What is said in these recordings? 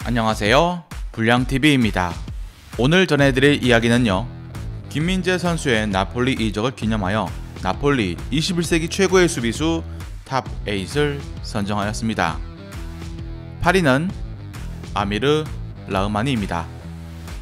안녕하세요, 불량TV입니다. 오늘 전해드릴 이야기는요, 김민재 선수의 나폴리 이적을 기념하여 나폴리 21세기 최고의 수비수 탑 8을 선정하였습니다. 8위는 아미르 라흐마니입니다.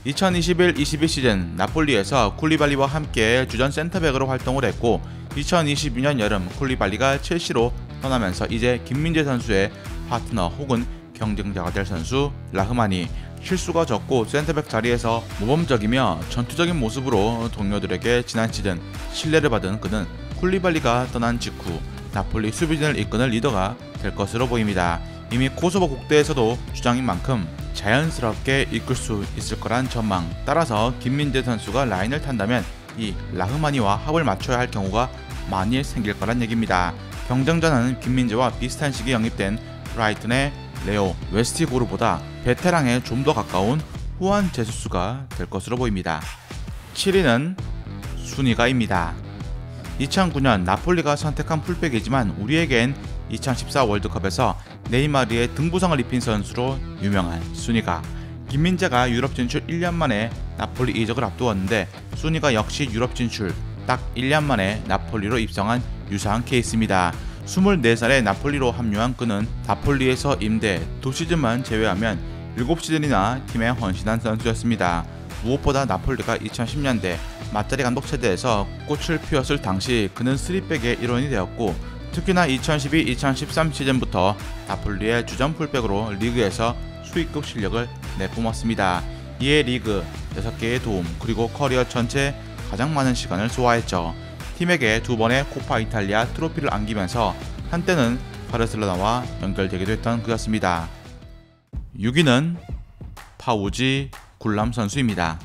2021-22 시즌 나폴리에서 쿨리발리와 함께 주전 센터백으로 활동을 했고 2022년 여름 쿨리발리가 첼시로 떠나면서 이제 김민재 선수의 파트너 혹은 경쟁자가 될 선수 라흐마니. 실수가 적고 센터백 자리에서 모범적이며 전투적인 모습으로 동료들에게 지난 시즌 신뢰를 받은 그는 쿨리발리가 떠난 직후 나폴리 수비진을 이끄는 리더가 될 것으로 보입니다. 이미 코소보 국대에서도 주장인 만큼 자연스럽게 이끌 수 있을 거란 전망. 따라서 김민재 선수가 라인을 탄다면 이 라흐마니와 합을 맞춰야 할 경우가 많이 생길 거란 얘기입니다. 경쟁자는 김민재와 비슷한 시기에 영입된 브라이튼의 레오 웨스티고르보다 베테랑에 좀 더 가까운 후안 제수스가 될 것으로 보입니다. 7위는 순이가입니다. 2009년 나폴리가 선택한 풀백이지만 우리에겐 2014 월드컵에서 네이마르의 등부상을 입힌 선수로 유명한 순이가. 김민재가 유럽 진출 1년 만에 나폴리 이적을 앞두었는데 순이가 역시 유럽 진출 딱 1년 만에 나폴리로 입성한 유사한 케이스입니다. 24살에 나폴리로 합류한 그는 나폴리에서 임대 2시즌만 제외하면 7시즌이나 팀에 헌신한 선수였습니다. 무엇보다 나폴리가 2010년대 마짜리 감독 체제에서 꽃을 피웠을 당시 그는 3백의 일원이 되었고 특히나 2012-2013 시즌부터 나폴리의 주전 풀백으로 리그에서 수익급 실력을 내뿜었습니다. 이에 리그 6개의 도움 그리고 커리어 전체 가장 많은 시간을 소화했죠. 팀에게 2번의 코파 이탈리아 트로피를 안기면서 한때는 바르셀로나와 연결되기도 했던 그였습니다. 6위는 파우지 굴람 선수입니다.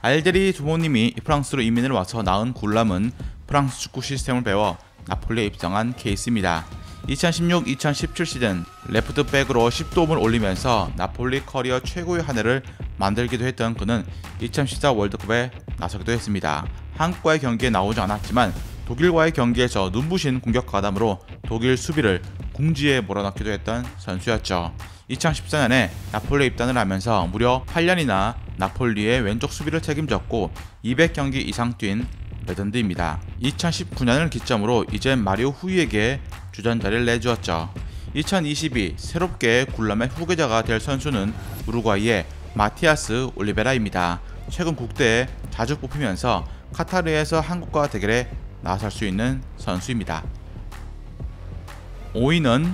알제리 부모님이 프랑스로 이민을 와서 낳은 굴람은 프랑스 축구 시스템을 배워 나폴리에 입성한 케이스입니다. 2016-2017 시즌 레프트백으로 10도움을 올리면서 나폴리 커리어 최고의 한 해를 만들기도 했던 그는 2014 월드컵에 나서기도 했습니다. 한국과의 경기에 나오지 않았지만 독일과의 경기에서 눈부신 공격 가담으로 독일 수비를 궁지에 몰아넣기도 했던 선수였죠. 2014년에 나폴리에 입단을 하면서 무려 8년이나 나폴리의 왼쪽 수비를 책임졌고 200경기 이상 뛴 레전드입니다. 2019년을 기점으로 이제 마리오 후이에게 주전 자리를 내주었죠. 2022 새롭게 굴람의 후계자가 될 선수는 우루과이의 마티아스 올리베라입니다. 최근 국대에 자주 뽑히면서 카타르에서 한국과 대결에 나설 수 있는 선수입니다. 5위는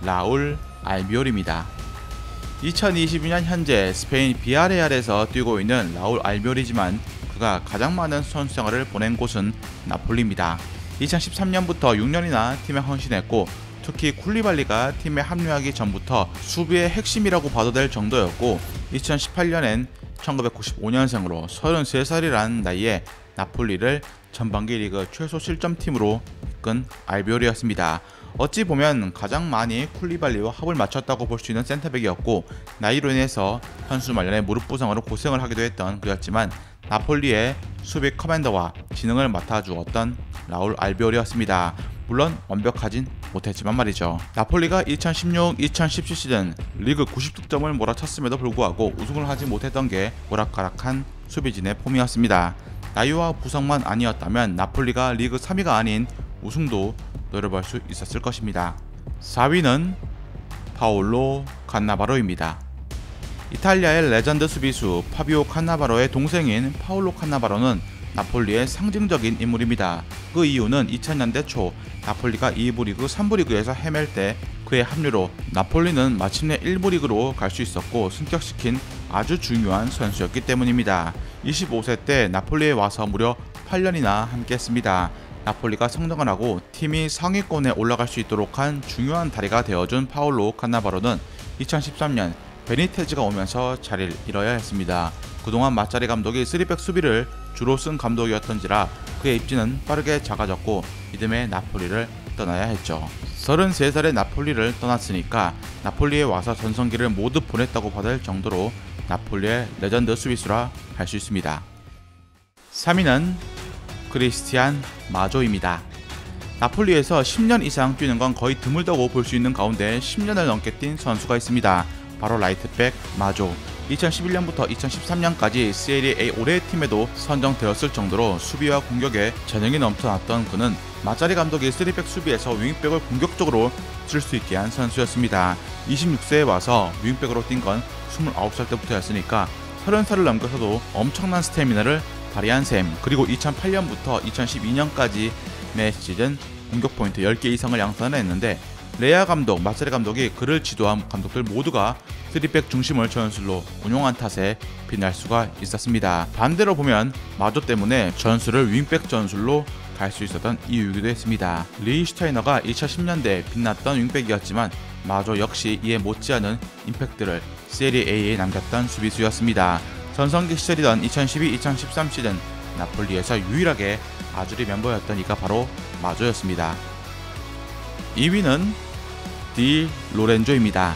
라울 알비올입니다. 2022년 현재 스페인 비아레알에서 뛰고 있는 라울 알비올이지만 그가 가장 많은 선수 생활을 보낸 곳은 나폴리입니다. 2013년부터 6년이나 팀에 헌신했고 특히 쿨리발리가 팀에 합류하기 전부터 수비의 핵심이라고 봐도 될 정도였고 2018년엔 1995년생으로 33살이라는 나이에 나폴리를 전반기 리그 최소 실점팀으로 이끈 알비올이었습니다. 어찌 보면 가장 많이 쿨리발리와 합을 맞췄다고 볼 수 있는 센터백이었고 나이로 인해서 선수 말년에 무릎 부상으로 고생을 하기도 했던 그였지만 나폴리의 수비 커맨더와 지능을 맡아주었던 라울 알비올이었습니다. 물론 완벽하진 못했지만 말이죠. 나폴리가 2016-2017 시즌 리그 90득점을 몰아쳤음에도 불구하고 우승을 하지 못했던 게 오락가락한 수비진의 폼이었습니다. 나이와 부상만 아니었다면 나폴리가 리그 3위가 아닌 우승도 노려볼 수 있었을 것입니다. 4위는 파올로 칸나바로입니다. 이탈리아의 레전드 수비수 파비오 칸나바로의 동생인 파올로 칸나바로는 나폴리의 상징적인 인물입니다. 그 이유는 2000년대 초 나폴리가 2부 리그, 3부 리그에서 헤맬 때 그의 합류로 나폴리는 마침내 1부 리그로 갈 수 있었고 승격시킨 아주 중요한 선수였기 때문입니다. 25세 때 나폴리에 와서 무려 8년이나 함께했습니다. 나폴리가 성장을 하고 팀이 상위권에 올라갈 수 있도록 한 중요한 다리가 되어준 파올로 칸나바로는 2013년 베니테즈가 오면서 자리를 잃어야 했습니다. 그동안 마짜리 감독이 3백 수비를 주로 쓴 감독이었던지라 그의 입지는 빠르게 작아졌고 이듬해 나폴리를 떠나야 했죠. 33살의 나폴리를 떠났으니까 나폴리에 와서 전성기를 모두 보냈다고 받을 정도로 나폴리의 레전드 수비수라 할 수 있습니다. 3위는 크리스티안 마조입니다. 나폴리에서 10년 이상 뛰는 건 거의 드물다고 볼 수 있는 가운데 10년을 넘게 뛴 선수가 있습니다. 바로 라이트백 마조. 2011년부터 2013년까지 세리에 A 올해의 팀에도 선정되었을 정도로 수비와 공격에 재능이 넘쳐났던 그는 마짜리 감독이 3백 수비에서 윙백을 공격적으로 쓸 수 있게 한 선수였습니다. 26세에 와서 윙백으로 뛴 건 29살 때부터였으니까 30살을 넘겨서도 엄청난 스태미나를 발휘한 셈. 그리고 2008년부터 2012년까지 매 시즌 공격 포인트 10개 이상을 양산을 했는데 레아 감독, 마짜리 감독이 그를 지도한 감독들 모두가 3백 중심을 전술로 운용한 탓에 빛날 수가 있었습니다. 반대로 보면 마조 때문에 전술을 윙백 전술로 갈 수 있었던 이유이기도 했습니다. 리 슈타이너가 2010년대에 빛났던 윙백이었지만 마조 역시 이에 못지않은 임팩트를 세리 A에 남겼던 수비수였습니다. 전성기 시절이던 2012-2013 시즌 나폴리에서 유일하게 아주리 멤버였던 이가 바로 마조였습니다. 2위는 디 로렌조입니다.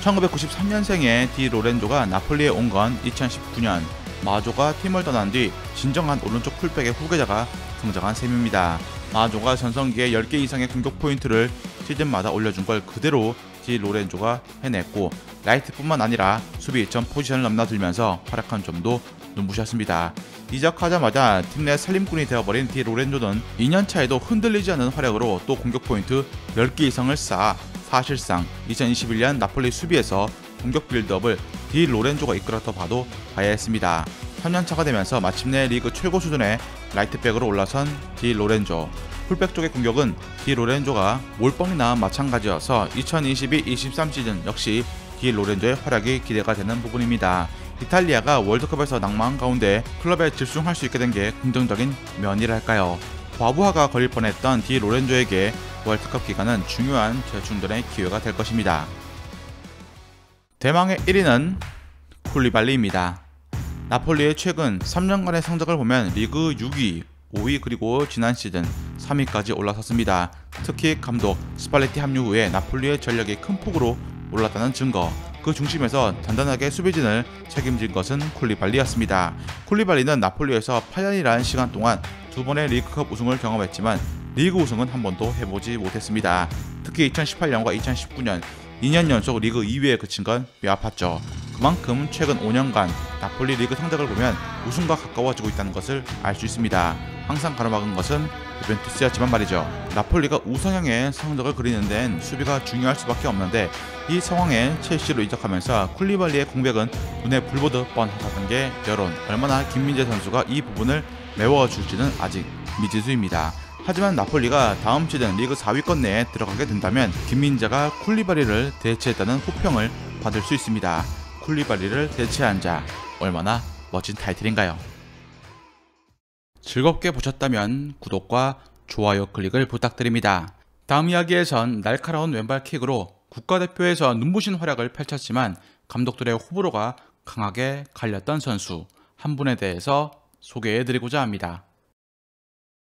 1993년생의 디 로렌조가 나폴리에 온 건 2019년, 마조가 팀을 떠난 뒤 진정한 오른쪽 풀백의 후계자가 등장한 셈입니다. 마조가 전성기에 10개 이상의 공격 포인트를 시즌마다 올려준 걸 그대로 디 로렌조가 해냈고 라이트뿐만 아니라 수비 전 포지션을 넘나들면서 활약한 점도 눈부셨습니다. 이적하자마자 팀 내 살림꾼이 되어버린 디 로렌조는 2년차에도 흔들리지 않는 활약으로 또 공격 포인트 10개 이상을 쌓아 사실상 2021년 나폴리 수비에서 공격 빌드업을 디 로렌조가 이끌었다 봐도 봐야 했습니다. 3년차가 되면서 마침내 리그 최고 수준의 라이트백으로 올라선 디 로렌조. 풀백 쪽의 공격은 디 로렌조가 몰빵이나 마찬가지여서 2022-23 시즌 역시 디 로렌조의 활약이 기대가 되는 부분입니다. 이탈리아가 월드컵에서 낭망한 가운데 클럽에 집중할 수 있게 된 게 긍정적인 면이랄까요. 과부하가 걸릴 뻔했던 디 로렌조에게 월드컵 기간은 중요한 재충전의 기회가 될 것입니다. 대망의 1위는 쿨리발리입니다. 나폴리의 최근 3년간의 성적을 보면 리그 6위, 5위 그리고 지난 시즌 3위까지 올라섰습니다. 특히 감독 스팔레티 합류 후에 나폴리의 전력이 큰 폭으로 올랐다는 증거. 그 중심에서 단단하게 수비진을 책임진 것은 쿨리발리였습니다. 쿨리발리는 나폴리에서 8년이라는 시간 동안 2번의 리그컵 우승을 경험했지만 리그 우승은 한 번도 해보지 못했습니다. 특히 2018년과 2019년 2년 연속 리그 2위에 그친 건 뼈아팠죠. 그만큼 최근 5년간 나폴리 리그 성적을 보면 우승과 가까워지고 있다는 것을 알 수 있습니다. 항상 가로막은 것은 유벤투스였지만 말이죠. 나폴리가 우승형의 성적을 그리는 데는 수비가 중요할 수밖에 없는데 이 상황에 첼시로 이적하면서 쿨리발리의 공백은 눈에 불 보듯 뻔하다는 게 여론. 얼마나 김민재 선수가 이 부분을 메워줄지는 아직 미지수입니다. 하지만 나폴리가 다음 시즌 리그 4위권 내에 들어가게 된다면 김민재가 쿨리발리를 대체했다는 호평을 받을 수 있습니다. 쿨리발리를 대체한 자, 얼마나 멋진 타이틀인가요? 즐겁게 보셨다면 구독과 좋아요 클릭을 부탁드립니다. 다음 이야기에선 날카로운 왼발킥으로 국가대표에서 눈부신 활약을 펼쳤지만 감독들의 호불호가 강하게 갈렸던 선수 한 분에 대해서 소개해드리고자 합니다.